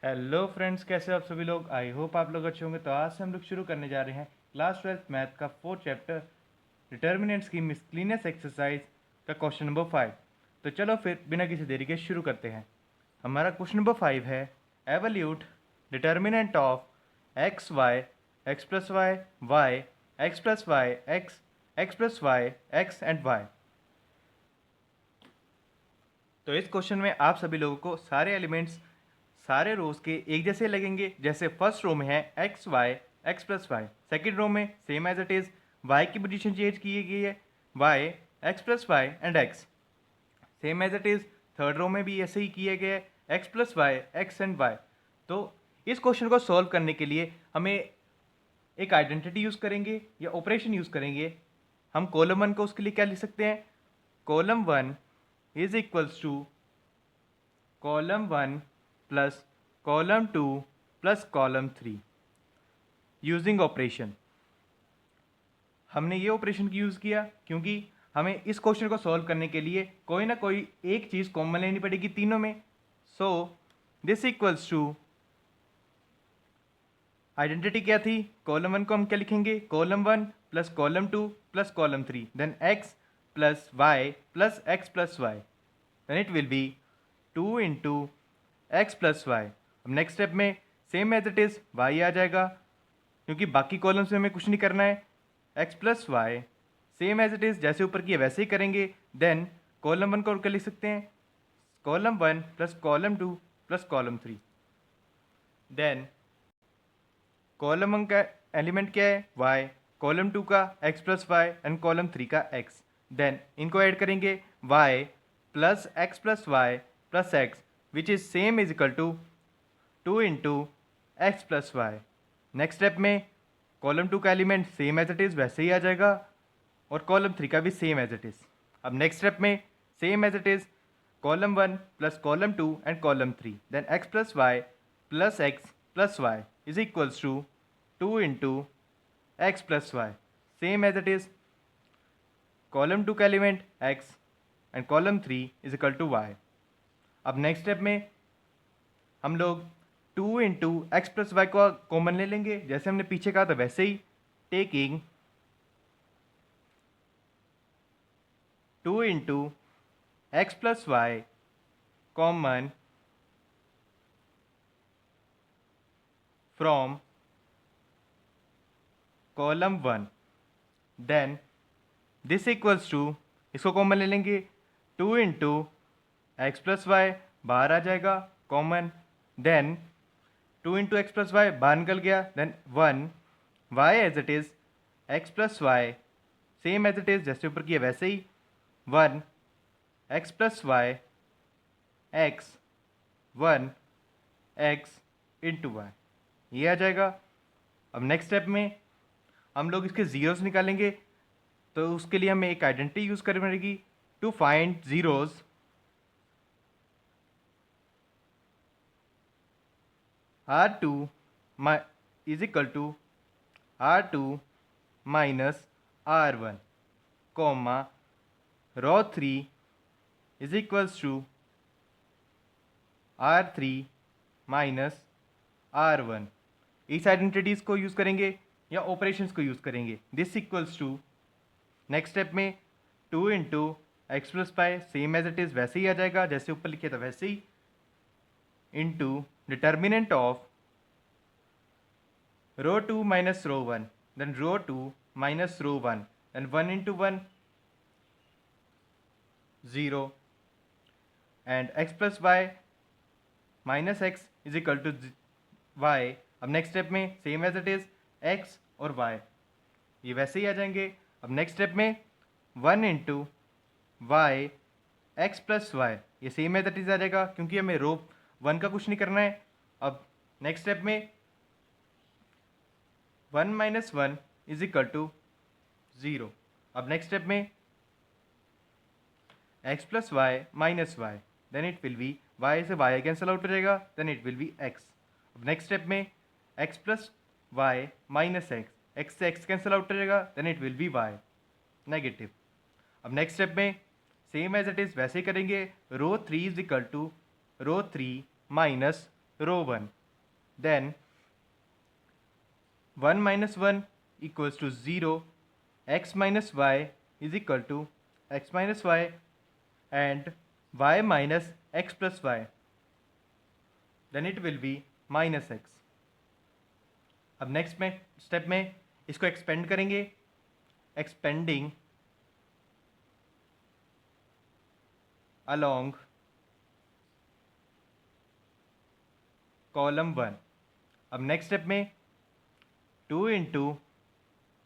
Hello friends, कैसे हो आप सभी लोग। आई होप आप लोग अच्छे होंगे। तो आज से हम लोग शुरू करने जा रहे हैं क्लास 12th मैथ का 4th चैप्टर डिटर्मिनेंट्स की मिसक्लिनियस एक्सरसाइज का क्वेश्चन नंबर 5। तो चलो फिर बिना किसी देरी के शुरू करते हैं। हमारा क्वेश्चन नंबर 5 है evaluate determinant of x Y x plus y y x plus Y x plus Y x and Y. तो इस क्वेश्चन में आप सभी लोगों को सारे एलिमेंट्स सारे रोज के एक जैसे लगेंगे। जैसे फर्स्ट रो में है X Y x plus Y, second row में same as it is Y की पोजीशन चेंज की गई है, Y x plus Y and X same as it is. Third row में भी ऐसे ही किया गया है x plus Y x and Y. तो इस क्वेश्चन को सॉल्व करने के लिए हमें एक आइडेंटिटी यूज करेंगे या ऑपरेशन यूज करेंगे। हम कॉलम वन को उसके लिए क्या लिख सकते हैं, column one is equals to column one plus column two plus column three using operation. हमने ये ऑपरेशन यूज़ किया क्योंकि हमें इस क्वेश्चन को सॉल्व करने के लिए कोई ना कोई एक चीज़ कॉमन लेनी पड़ेगी तीनों में। So this equals to identity क्या थी, कॉलम वन को हम क्या लिखेंगे, column one plus column two plus column three, then X plus Y plus X plus Y, then it will be 2 into x plus Y. अब next step में same as it is Y आ जाएगा क्योंकि बाकी columns में हमें कुछ नहीं करना है। X plus Y same as it is जैसे ऊपर किया वैसे ही करेंगे। देन कॉलम वन को क्या लिख सकते हैं, column one plus column two plus column three. Then column one का एलिमेंट क्या है वाई, कॉलम टू का x plus Y and column three का एक्स। देन इनको ऐड करेंगे y plus Y plus x which is same is equal to 2 into x plus y. Next step में column two का element same as it is वैसे ही आ जाएगा और कॉलम थ्री का भी सेम एज इट इज़। अब नेक्स्ट स्टेप में same as it is column one plus column two and column three, then X plus Y is equals to 2 into x plus Y, same as it is column two का element X and column three is equal to Y. अब next step में हम लोग 2 into x plus Y को common ले लेंगे जैसे हमने पीछे कहा था वैसे ही, taking 2 into x plus y common from column one, then this equals to इसको कॉमन ले लेंगे 2 इंटू एक्स प्लस वाई बाहर आ जाएगा common, then 2 into x plus y बाहर निकल गया, then 1 y as it is x plus Y same as it is जैसे ऊपर किया वैसे ही 1 x plus Y x 1 x into y ये आ जाएगा। अब नेक्स्ट स्टेप में हम लोग इसके ज़ीरोस निकालेंगे तो उसके लिए हमें एक आइडेंटिटी यूज़ करनी पड़ेगी to find zeros. R2 is equal to R2 minus R1 comma row 3 is equals to R3 minus R1। इस आइडेंटिटीज़ को यूज़ करेंगे या ऑपरेशंस को यूज़ करेंगे। This equals to next step में 2 into x plus Y same as it is वैसे ही आ जाएगा जैसे ऊपर लिखे था वैसे ही, into determinant of row 2 minus row 1, then row 2 minus row 1, then 1 into 1 0 and X plus Y minus X is equal to Y. अब नेक्स्ट स्टेप में same as it is X और वाई ये वैसे ही आ जाएंगे। अब नेक्स्ट स्टेप में 1 into y x plus y ये सेम एज इट इज़ आ जाएगा क्योंकि हमें रो 1 का कुछ नहीं करना है। अब नेक्स्ट स्टेप में 1 माइनस 1 इज इक्वल टू 0। अब नेक्स्ट स्टेप में x plus Y minus y, then it will be y से वाई कैंसिल आउट हो जाएगा, then it will be x. अब नेक्स्ट स्टेप में x plus Y minus x से x cancel out हो जाएगा, then it will be y negative. अब next step में सेम एज इट इज़ वैसे ही करेंगे, row 3 is equal to row 3 minus row 1, then 1 minus 1 equals to 0, x minus y is equal to x minus y and y minus x plus y, then it will be minus x. अब next में step में इसको expand करेंगे, expanding along column 1. अब next step में 2 into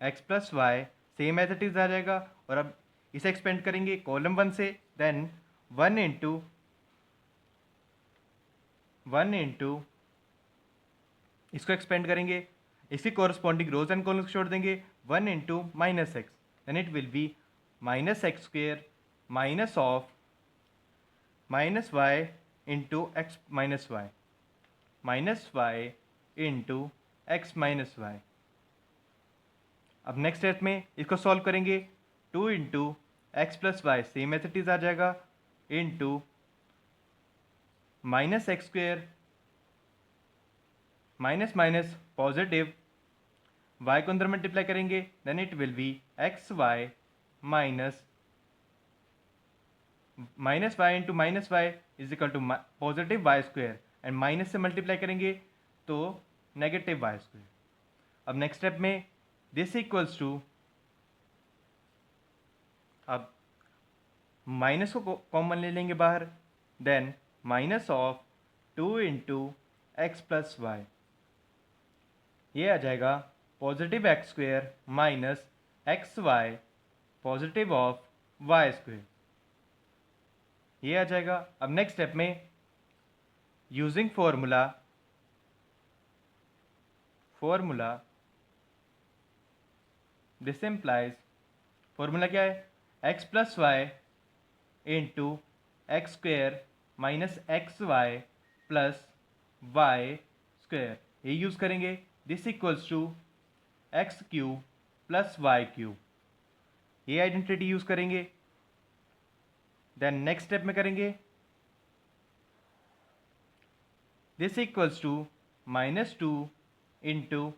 x plus Y same as it is आ जाएगा, और अब इसे एक्सपेंड करेंगे कॉलम 1 से, देन 1 इंटू इसको एक्सपेंड करेंगे, इसकी कोरस्पॉन्डिंग रोज एंड कॉलम्स छोड़ देंगे, 1 into minus X, then it will be minus X square minus of minus Y into X minus Y, minus Y into X minus Y. अब next step में इसको solve करेंगे, 2 into x plus Y same as it is आ जाएगा, into minus X square minus minus positive y को अंदर multiply करेंगे, then it will be X Y minus Y into minus Y is equal to positive y square, and minus से multiply करेंगे तो negative y square. अब next step में this equals to, अब minus को कॉमन ले लेंगे बाहर, then minus of 2 into x plus y, ये आ जाएगा positive x square minus x y positive of y square, ये आ जाएगा. अब नेक्स्ट स्टेप में using formula this implies, formula क्या है, x plus y into x square minus x y plus y square, ये यूज़ करेंगे. This equals to x cube plus y cube, ये आइडेंटिटी यूज़ करेंगे. देन नेक्स्ट स्टेप में करेंगे this equals to minus 2 into,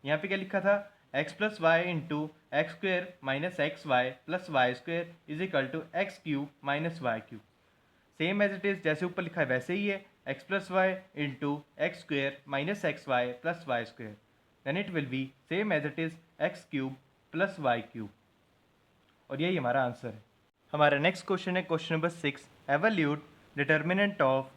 यहाँ पे क्या लिखा था, x plus y into x square minus x y plus y square is equal to x cube minus y cube. Same as it is, जैसे ऊपर लिखा है वैसे ही है, x plus y into x square minus x y plus y square, then it will be same as it is x cube plus y cube, और यही हमारा आंसर है. हमारा नेक्स्ट क्वेश्चन है question number 6, evaluate determinant of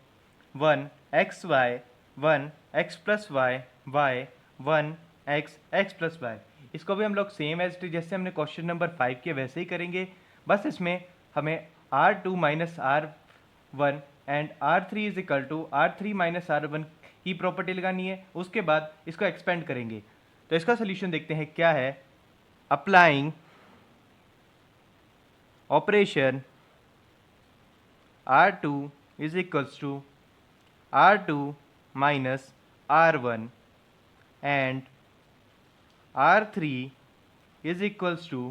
1 x y 1 x plus y y 1 x x plus y. इसको भी हम लोग सेम एज टी जैसे हमने क्वेश्चन नंबर 5 के वैसे ही करेंगे, बस इसमें हमें R2 minus R1 and R3 is equal to R3 minus R1 की प्रॉपर्टी लगानी है, उसके बाद इसको एक्सपेंड करेंगे. तो इसका सोल्यूशन देखते हैं क्या है. Applying operation R2 is equals to R2 minus R1 and R3 is equals to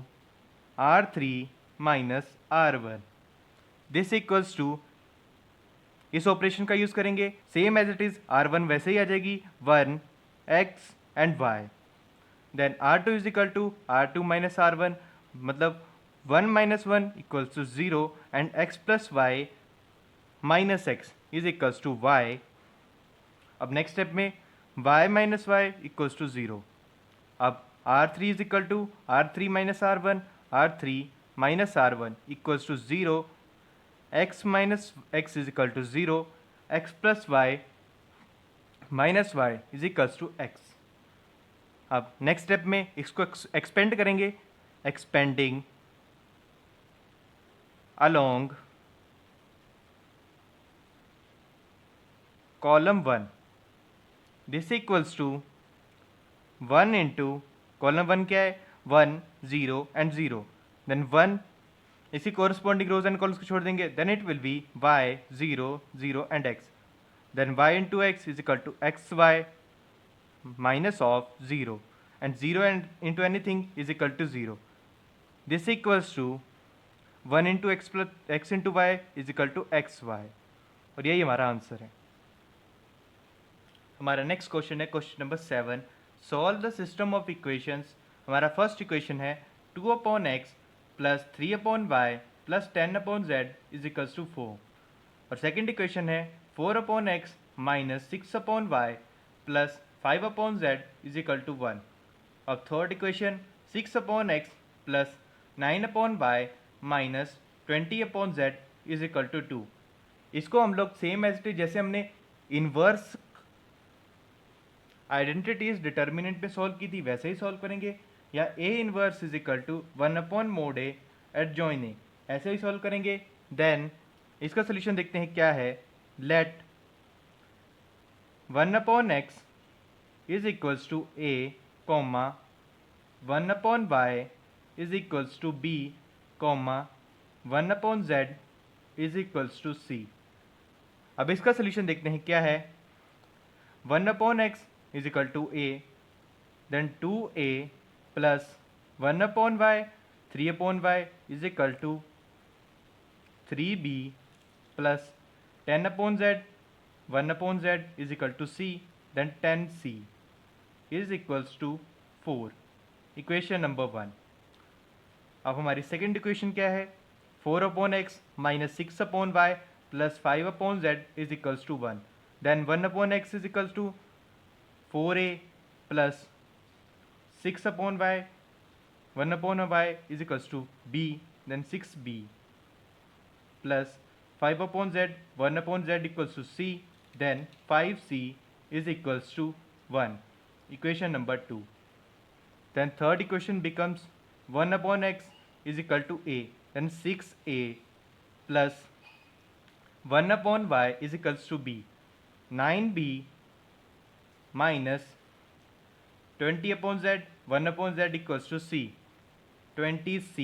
R3 minus R1. This equals to, इस ऑपरेशन का यूज़ करेंगे, same as it is R1 वैसे ही आ जाएगी, 1 x एंड y. देन R2 is equal to R2 minus R1, मतलब 1 minus 1 equals to 0 and x plus y minus x is equals to y. अब नेक्स्ट स्टेप में y minus y equals to 0. अब R3 is equal to R3 minus R1, R3 minus R1 equals to 0, x minus x is equal to 0, x plus y minus y is equals to x. अब next step में इसको expand करेंगे, expanding along column 1, this equals to 1 into column 1 क्या है, 1 0 and 0, then 1 इसी corresponding rows and columns को छोड़ देंगे, then it will be y 0 0 and x, then y into x is equal to xy minus of 0, and 0 and into anything is equal to 0. This equals to 1 into x plus x into y is equal to x y, और यही हमारा answer है. हमारा next question है question number 7। Solve the system of equations. हमारा first equation है 2/x plus 3/y plus 10/z is equals to 4 और second equation है 4/x minus 6/y plus 5/z is equal to 1 और third equation 6/x plus 9/y minus 20/z is equal to 2। इसको हम लोग same as it is जैसे हमने inverse identities determinant पे solve की थी वैसे ही सॉल्व करेंगे, या A inverse is equal to 1/mod A adjoint A ऐसे ही सॉल्व करेंगे। देन इसका सोल्यूशन देखते हैं क्या है। Let 1/x is equals to A comma 1/y is equals to B comma 1/z is equals to C. अब इसका सोल्यूशन देखते हैं क्या है। 1/x is equal to a, then 2a plus 1/y 3/y is equal to 3b plus 10/z 1/z is equal to c, then 10c is equals to 4। Equation number 1। अब हमारी second equation क्या है। 4/x minus 6/y plus 5/z is equals to 1, then 1/x is equals to 4a plus 6/y 1/y is equals to b, then 6b plus 5/z 1/z equals to c, then 5c is equals to 1। Equation number 2। Then third equation becomes 1/x is equal to a, then 6a plus 1/y is equals to b, 9b minus 20/z 1/z equals to c, 20c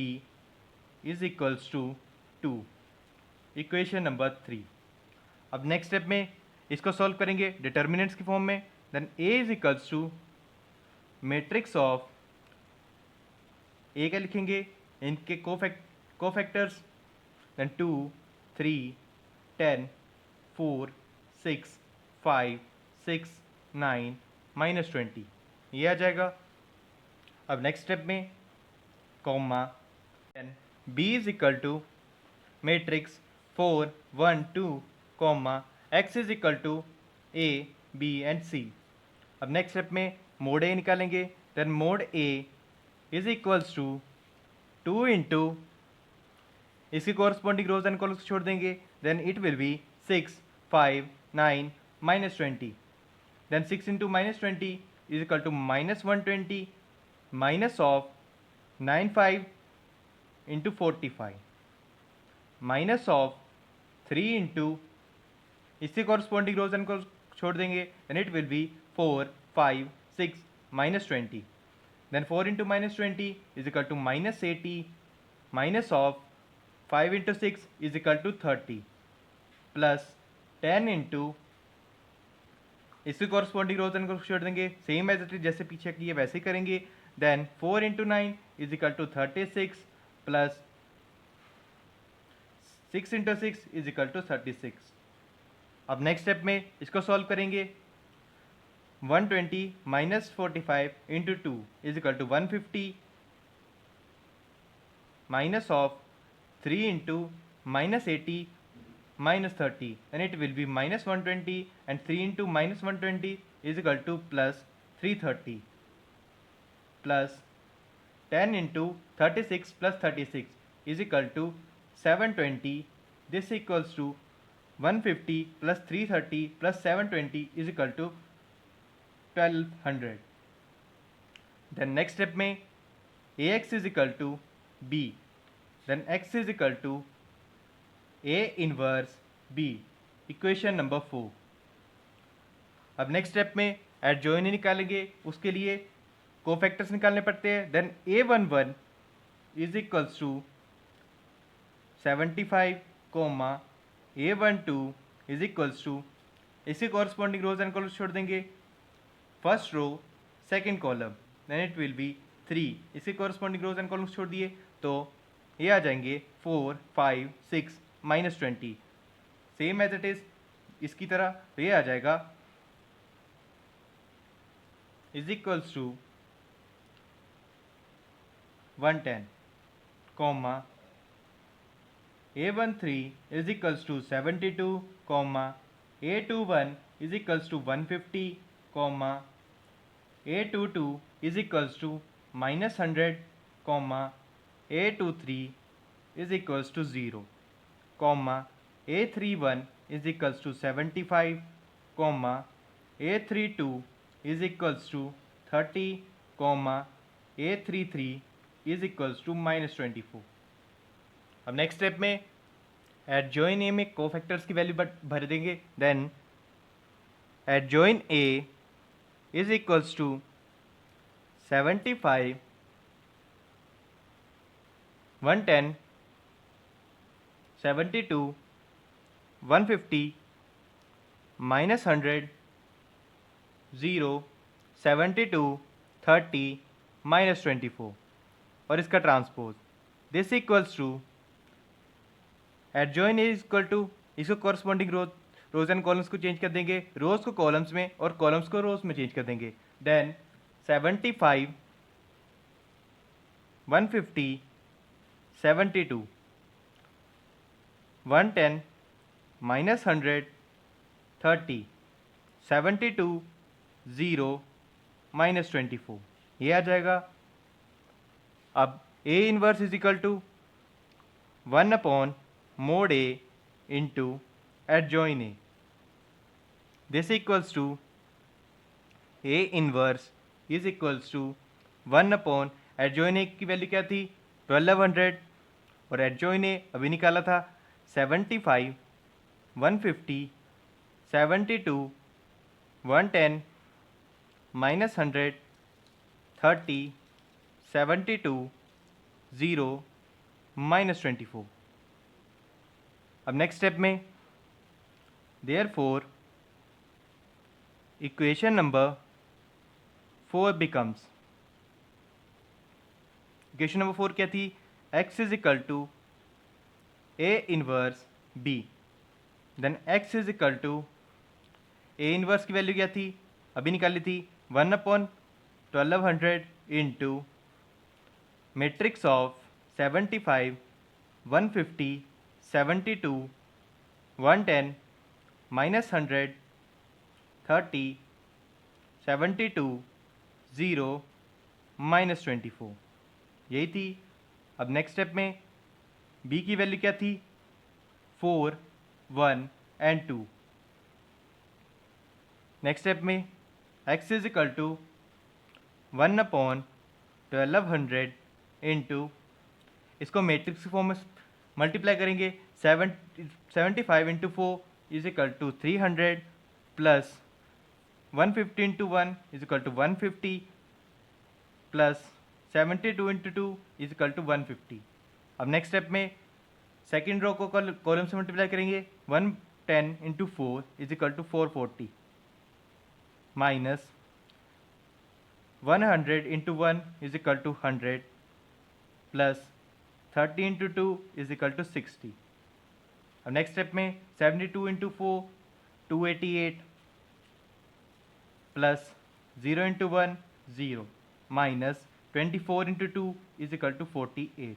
is equals to 2। Equation number 3। अब next step में इसको solve करेंगे determinants की form में। Then a is equals to matrix of a क्या लिखेंगे इनके cofactors, then 2 3 10 4 6 5 6 9 minus 20 ये आ जाएगा। अब नेक्स्ट स्टेप में comma b is equal to matrix 4 1 2 comma x is equal to a b and c। अब नेक्स्ट स्टेप में मोड a निकालेंगे, देन mod a is equals to 2 into इसकी कॉरस्पॉन्डिंग रोज एंड कॉलम्स छोड़ देंगे, then it will be 6 5 9 minus 20, then 6 into minus 20 is equal to minus 120 minus of 95 into 45 minus of 3 into इससे corresponding rows and को छोड़ देंगे, then it will be 4 5 6 minus 20, then 4 into minus 20 is equal to minus 80 minus of 5 into 6 is equal to 30 plus 10 into इसके corresponding rows and को छोड़ देंगे, same as it is जैसे पीछे किए वैसे ही करेंगे। Then 4 into 9 is equal to 36 plus 6 into 6 is equal to 36। अब नेक्स्ट स्टेप में इसको सॉल्व करेंगे। 120 minus 45 into 2 is equal to 150 minus of 3 into minus 80 minus 30, then it will be minus 120 and 3 into minus 120 is equal to plus 330 plus 10 into 36 plus 36 is equal to 720. This equals to 150 plus 330 plus 720 is equal to 1200। Then next step में ax is equal to b, then x is equal to a inverse b। Equation number 4। अब next step में adjoin निकालेंगे, उसके लिए cofactors निकालने पड़ते हैं। Then a11 is equals to 75 comma a12 is equals to इसके कॉरस्पॉन्डिंग रोज एंड कॉलम्स छोड़ देंगे, first row second column, then it will be 3 इसके कॉरस्पॉन्डिंग रोज एंड कॉलम्स छोड़ दिए तो ये आ जाएंगे 4 5 6 minus 20, same as it is इसकी तरह तो ये आ जाएगा is equals to 110, comma A13 is equals to 72, comma A21 is equals to 150, comma A22 is equals to minus 100, comma A23 is equals to 0, comma A31 is equals to 75, comma A32 is equals to 30, comma A33 is equals to minus 24. अब next step में adjoint A में cofactors की value भर देंगे. Then adjoint A is equals to 75, 110, 72, 150, minus 100, 0, 72, 30, minus 24 और इसका transpose. This equals to adjoint is equal to, इसको corresponding rows and columns को चेंज कर देंगे, रोज को कॉलम्स में और कॉलम्स को रोज में चेंज कर देंगे. देन 75, 150, 72, 110, minus 100, 30, 72, 0, minus 24 ये आ जाएगा. अब A inverse is equal to 1 upon mod A into adjoin A. This equals to A inverse is equals to 1 upon adjoin A की वैल्यू क्या थी 1200 और adjoin A अभी निकाला था 75, 150, 72, 110, minus 100, 30, 72, 0, minus 24. अब नेक्स्ट स्टेप में therefore equation number 4 becomes, equation number 4 क्या थी, x is equal to A inverse b. Then x is equal to A inverse की वैल्यू क्या थी अभी निकाली थी 1 upon 1200 into matrix of 75, 150, 72, 110, minus 100, 30, 72, 0, minus 24 यही थी. अब नेक्स्ट स्टेप में b की वैल्यू क्या थी 4, 1 एंड 2. नेक्स्ट स्टेप में x is equal to 1 upon 1200 into, इसको मैट्रिक्स फॉर्म में मल्टीप्लाई करेंगे 75 into 4 is equal to 300 plus 150 into 1 is equal to 150 plus 72 into 2 is equal to 150. अब नेक्स्ट स्टेप में सेकेंड रो को column से multiply करेंगे 110 into 4 is equal to 440 minus 100 into 1 is equal to 100 plus 30 into 2 is equal to 60. अब next step में 72 into 4 288 plus 0 into 1 0 minus 24 into 2 is equal to 48.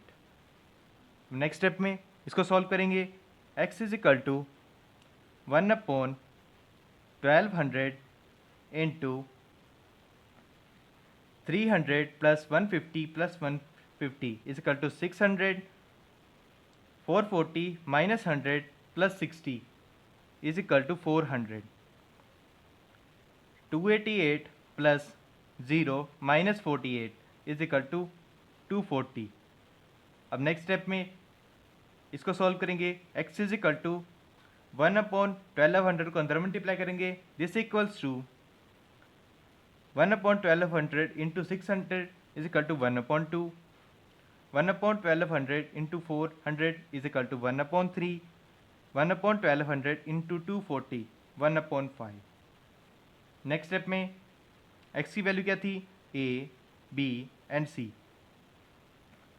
Next step में इसको solve करेंगे x is equal to 1 upon 1200 into 300 plus 150 plus 150 is equal to 600, 440 minus 100 plus 60 is equal to 400, 288 plus 0 minus 48 is equal to 240. अब next step में इसको solve करेंगे x is equal to 1 upon 1200 को अंदर multiply करेंगे. This equals to 1 upon 1200 into 600 is equal to 1 upon 2. 1 upon 1200 into 400 is equal to 1 upon 3. 1 upon 1200 into 240 1 upon 5. Next step में x की value क्या थी a, b and c.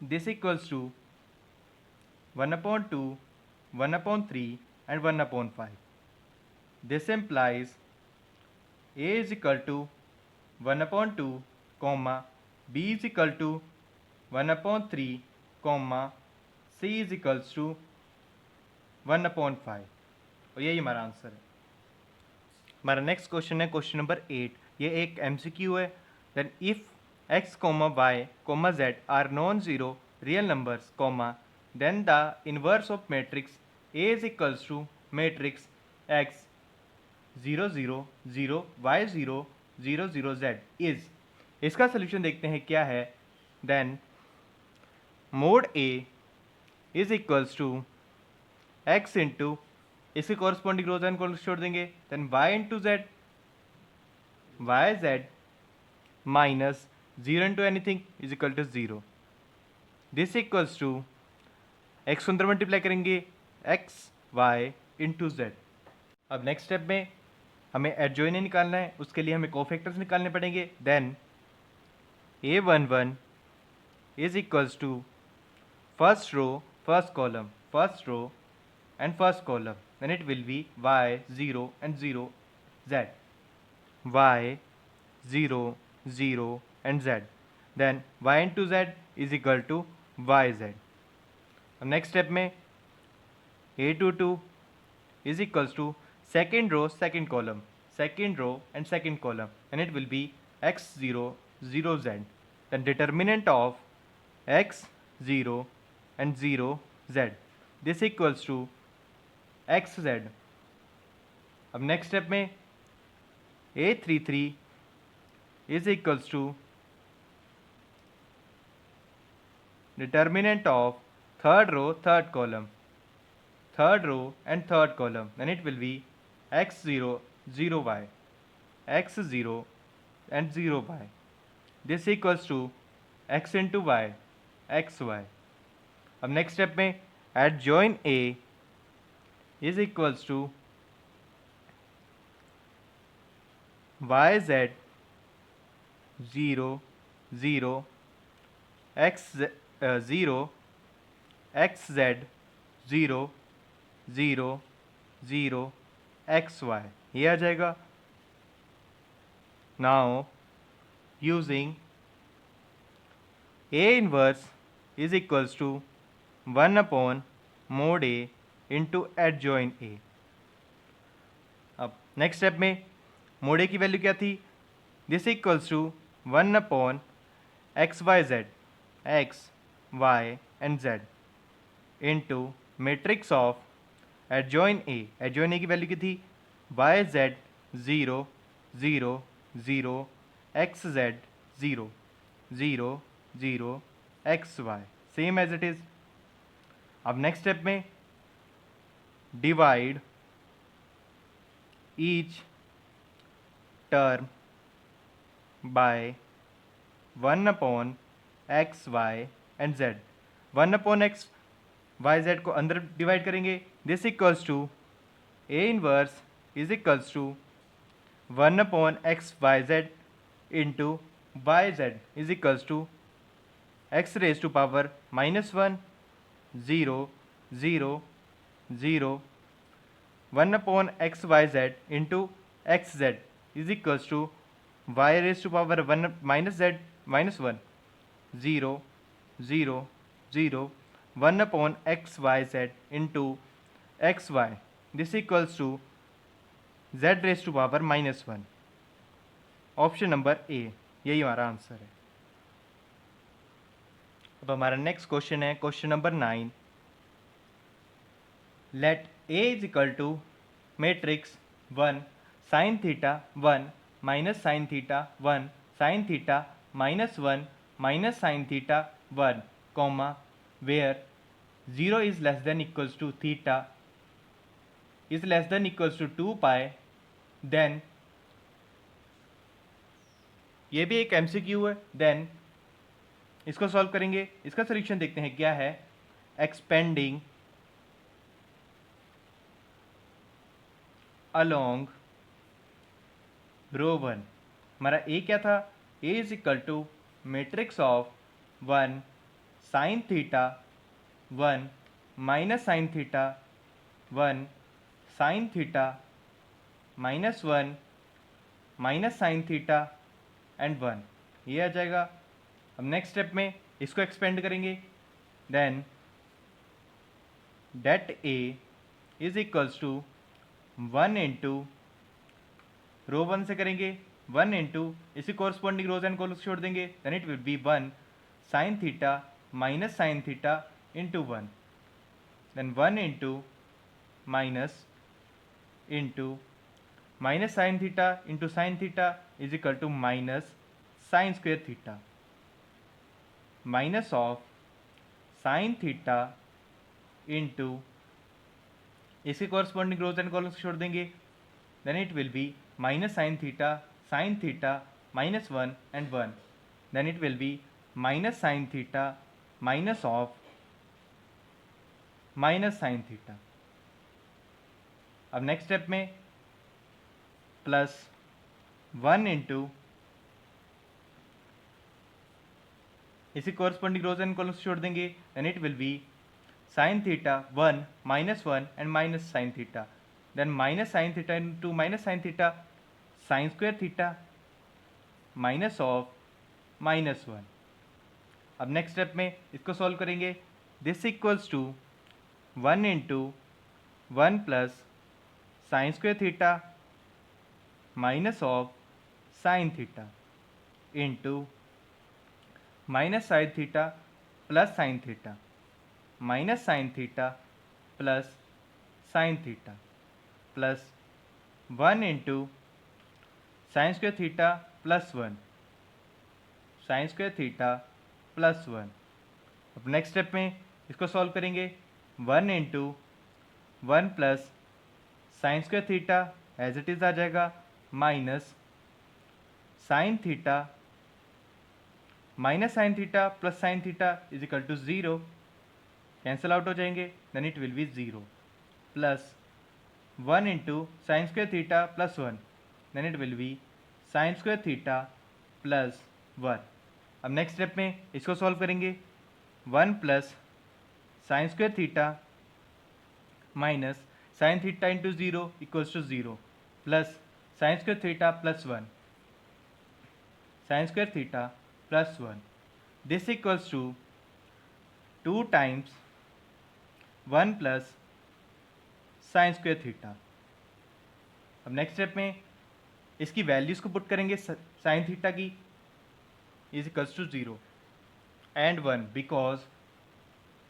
This equals to 1 upon 2, 1 upon 3 and 1 upon 5. This implies a is equal to 1/2 comma b is equal to 1/3 comma c is equals to 1/5 और यही हमारा answer है। हमारा next question है question number 8। ये एक MCQ है। Then if x, y, z are non zero real numbers, then the inverse of matrix A is equals to matrix X 0 0 0 y 0 0 0 z is। इसका सोल्यूशन देखते हैं क्या है। Then mod A is equals to x into इसके corresponding rows and columns छोड़ देंगे। Then y into z y z minus 0 into anything is equal to 0। This equals to x अंदर multiply करेंगे x y इंटू जेड। अब next step में हमें एडजॉइनेंट निकालना है, उसके लिए हमें कोफैक्टर्स निकालने पड़ेंगे। Then a11 is equals to first row first column, first row and first column, then it will be y 0 and 0 z, y 0 0 and z, then y into z is equal to yz। अब next step में a22 is equals to second row second column, second row and second column, and it will be x 0 0 z, then determinant of x 0 and 0 z, this equals to x z. अब next step में a33 is equals to determinant of third row third column, third row and third column, then it will be x 0 0 y, x 0 and 0 y, this equals to x into y x y. अब next step में adjoint a is equals to yz 0 0 x 0 xz 0 0 0 xy, ये आ जाएगा। Now using a inverse is equals to 1 mod a into adjoint A. अब next step में mod A की value क्या थी, this equals to 1 x Y Z, X Y and Z into matrix of adjoint A. Adjoint A की value क्या थी, Y Z 0 0 0 X Z 0 0 0 X Y, same as it is. अब next step में divide each term by 1 x y and z। 1 x y z को अंदर divide करेंगे, this equals to a inverse is equals to 1 x y z into y z is equals to x raise to power -1 0 0 0 1 x y z into x z is equals to y raise to power 1 minus z minus 1 0 0 0 1 x y z into x y, this equals to z raise to power -1। Option number ए, यही हमारा answer है। अब हमारा next question है question number 9। let A is equal to matrix 1 sin theta 1 minus sin theta 1 sin theta minus 1 minus sin theta 1 comma where 0 is less than equals to theta is less than equals to 2 pi, then ये भी एक MCQ है। Then इसको solve करेंगे, इसका solution देखते हैं क्या है। एक्सपेंडिंग along रो 1, हमारा ए क्या था, A is equal to matrix of 1 sine theta 1 minus sine theta 1 sine theta -1 minus sine theta and 1, ये आ जाएगा। अब नेक्स्ट स्टेप में इसको एक्सपेंड करेंगे, then det A is equals to 1 into row 1 से करेंगे 1 इंटू इसी कॉरस्पॉन्डिंग रोज एंड कॉलम्स छोड़ देंगे, then it will be 1 sine theta minus sine theta into 1, then 1 into minus sine theta into sine theta is equal to minus sine square theta, minus of sine theta into इसके corresponding rows and columns छोड़ देंगे, then it will be minus sine theta minus 1 and 1, then it will be minus sine theta minus of minus sine theta. अब next step में plus 1 into इसी corresponding rows and columns छोड़ देंगे, then it will be sine theta 1 minus 1 and minus sine theta, then minus sine theta into minus sine theta sine square theta minus of minus 1। अब next step में इसको solve करेंगे, this equals to 1 into 1 plus sine square theta minus of sine theta into minus sine theta plus sine theta minus sine theta plus sine theta plus 1 into sine square theta plus 1 sine square theta plus 1। अब next step में इसको solve करेंगे, 1 into 1 plus sine square theta as it is आ जाएगा minus sine theta minus sine theta plus sine theta is equal to 0, cancel out हो जाएंगे, then it will be 0 plus 1 into sine square theta plus 1, then it will be sign square theta plus 1। अब next step में इसको solve करेंगे, 1 plus sine square theta minus sine theta into 0 equals to 0 plus sine square theta plus 1 sine square theta plus 1, this equals to 2 times 1 plus sine square theta. अब next step में इसकी values को put करेंगे, sine theta की is equals to 0 and 1 because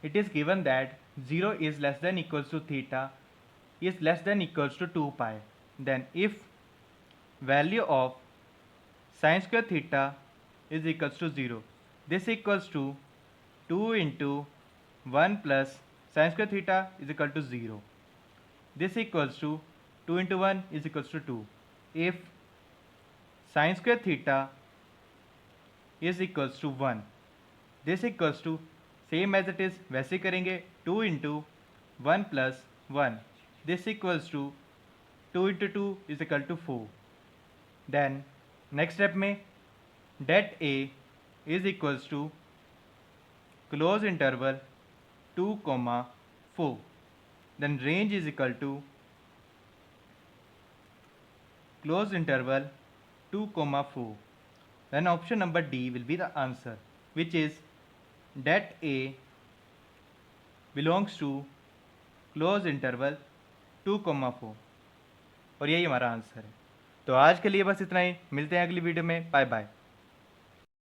it is given that 0 is less than equals to theta is less than equals to 2 pi, then if value of sin square theta is equals to 0, this equals to 2 into 1 plus sin square theta is equal to 0, this equals to 2 into 1 is equals to 2, if sin square theta is equals to 1, this equals to same as it is वैसे करेंगे, 2 into 1 plus 1, this equals to 2 into 2 is equal to 4। देन next step में det A is equals to close interval 2,4, then range is equal to close interval 2,4, then option number D will be the answer which is that A belongs to close interval 2,4 और यही हमारा answer है। तो आज के लिए बस इतना ही, मिलते हैं अगली वीडियो में, बाय बाय।